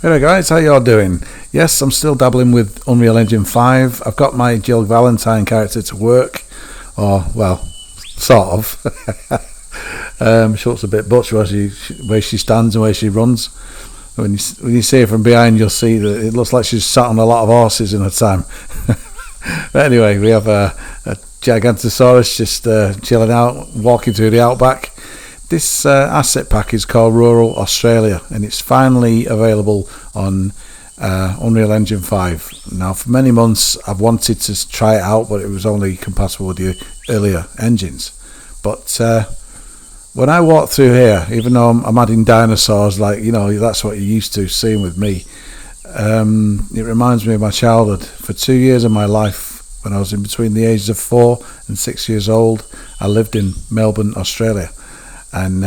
Hey guys, how y'all doing? Yes, I'm still dabbling with Unreal Engine 5. I've got my Jill Valentine character to work, or, well, sort of. She looks a bit butch where she stands and where she runs. When you see her from behind, you'll see that it looks like she's sat on a lot of horses in her time. But anyway, we have a Gigantosaurus just chilling out, walking through the outback. This asset pack is called Rural Australia, and it's finally available on Unreal Engine 5. Now, for many months, I've wanted to try it out, but it was only compatible with the earlier engines. But when I walk through here, even though I'm adding dinosaurs, like, you know, that's what you're used to seeing with me, it reminds me of my childhood. For 2 years of my life, when I was in between the ages of 4 and 6 years old, I lived in Melbourne, Australia. And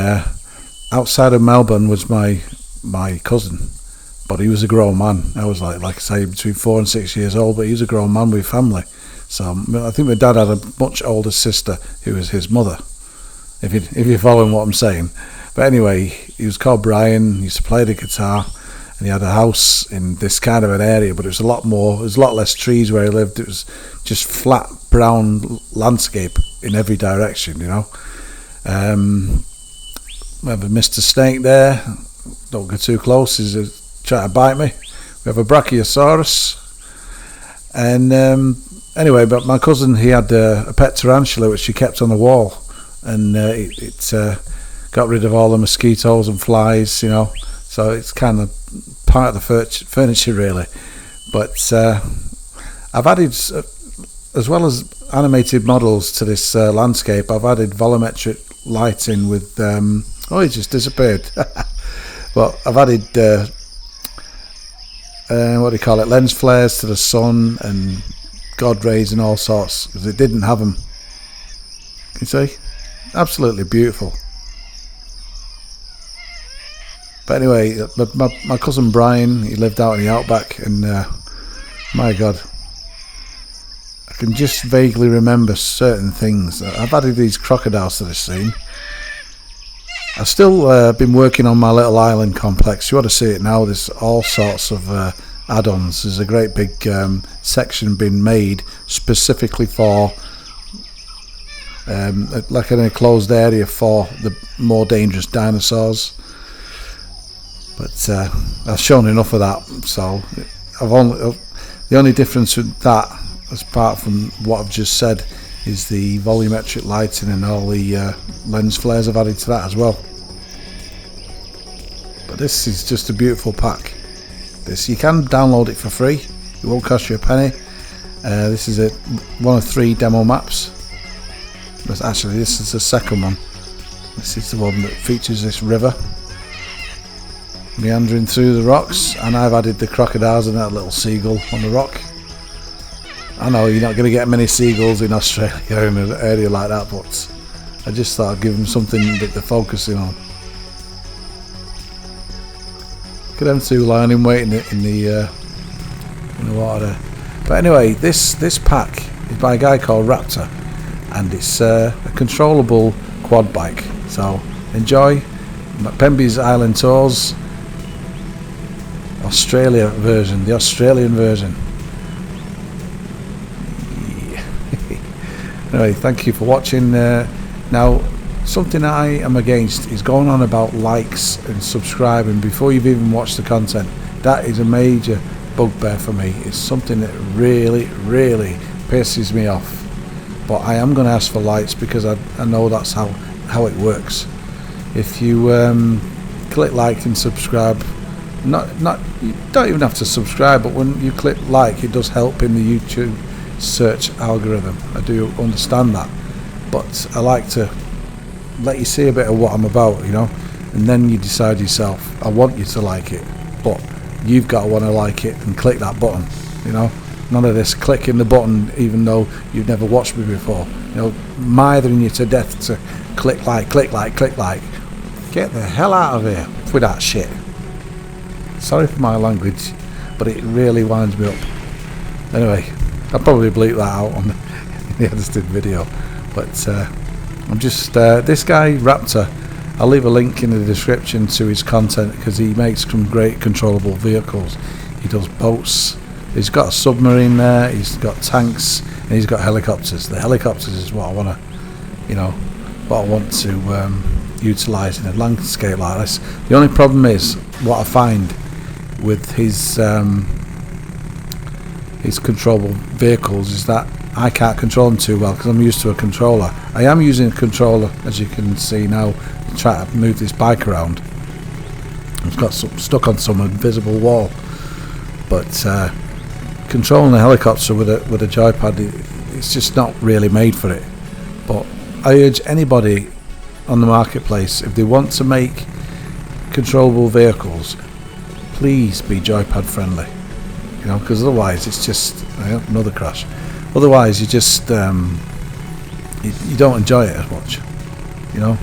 outside of Melbourne was my cousin, but he was a grown man. I was like I say, between 4 and 6 years old, but he was a grown man with family. So I think my dad had a much older sister who was his mother, if you're following what I'm saying. But anyway, he was called Brian. He used to play the guitar, and he had a house in this kind of an area, but it was a lot less trees where he lived. It was just flat brown landscape in every direction, you know. We have a Mr. Snake there. Don't get too close, he's trying to bite me. We have a Brachiosaurus. And anyway, but my cousin, he had a pet tarantula which he kept on the wall, and it got rid of all the mosquitoes and flies, you know. So it's kind of part of the furniture really. But I've added, as well as animated models to this landscape, I've added volumetric lighting with he just disappeared. But I've added what do you call it, lens flares to the sun and God rays and all sorts, because it didn't have them. You see, absolutely beautiful. But anyway, my cousin Brian, he lived out in the outback, and my God, I can just vaguely remember certain things. I've added these crocodiles to this scene. I've still been working on my little island complex. You ought to see it now. There's all sorts of add-ons. There's a great big section been made specifically for like an enclosed area for the more dangerous dinosaurs. But I've shown enough of that. So the only difference with that, apart from what I've just said, is the volumetric lighting and all the lens flares I've added to that as well. But this is just a beautiful pack. You can download it for free. It won't cost you a penny. This is one of 3 demo maps. But actually, this is the second one. This is the one that features this river meandering through the rocks, and I've added the crocodiles and that little seagull on the rock. I know you're not going to get many seagulls in Australia in an area like that, but I just thought I'd give them something that they're focusing on. Look at them two lying in wait in the water. But anyway, this pack is by a guy called Raptor, and it's a controllable quad bike. So enjoy PEMBY'S Island Tours Australia version, the Australian version. Anyway, thank you for watching. Now, something I am against is going on about likes and subscribing before you've even watched the content. That is a major bugbear for me. It's something that really, really pisses me off. But I am going to ask for likes, because I know that's how it works. If you click like and subscribe, you don't even have to subscribe, but when you click like, it does help in the YouTube search algorithm. I do understand that, but I like to let you see a bit of what I'm about, you know, and then you decide yourself. I want you to like it, but you've got to want to like it and click that button, you know. None of this clicking the button even though you've never watched me before, you know, mithering you to death to click like. Get the hell out of here with that shit. Sorry for my language, but it really winds me up. Anyway, I'll probably bleep that out on the edited video. But I'm just, this guy, Raptor, I'll leave a link in the description to his content, because he makes some great controllable vehicles. He does boats, he's got a submarine there, he's got tanks, and he's got helicopters. The helicopters is what I want to utilise in a landscape like this. The only problem is, what I find with his controllable vehicles is that I can't control them too well, because I'm used to a controller. I am using a controller, as you can see now, to try to move this bike around. It's got stuck on some invisible wall, but controlling a helicopter with a joypad, it's just not really made for it. But I urge anybody on the marketplace, if they want to make controllable vehicles, please be joypad friendly, you know, because otherwise it's just another crash. Otherwise you just you don't enjoy it as much, you know.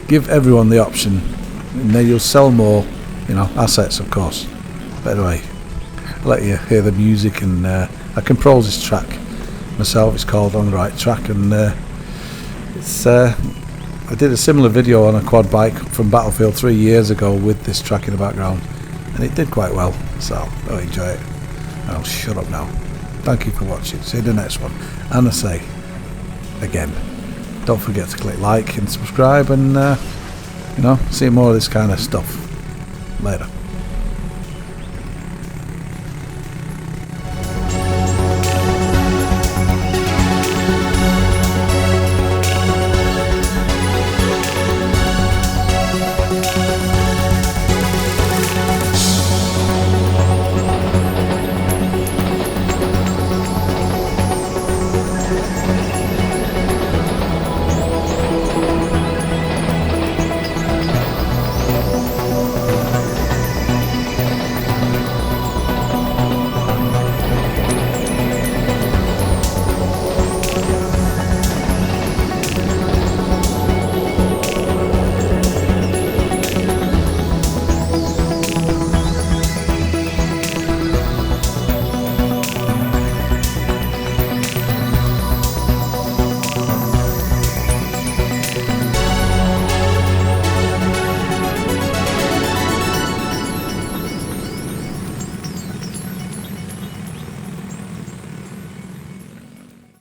Give everyone the option, and then you'll sell more, you know, assets, of course. But anyway, I'll let you hear the music, and I compose this track myself. It's called On the Right Track, and it's I did a similar video on a quad bike from Battlefield 3 years ago with this track in the background, and it did quite well, so I enjoy it. I'll shut up now. Thank you for watching. See you in the next one. And I say again, don't forget to click like and subscribe, and you know, see more of this kind of stuff later.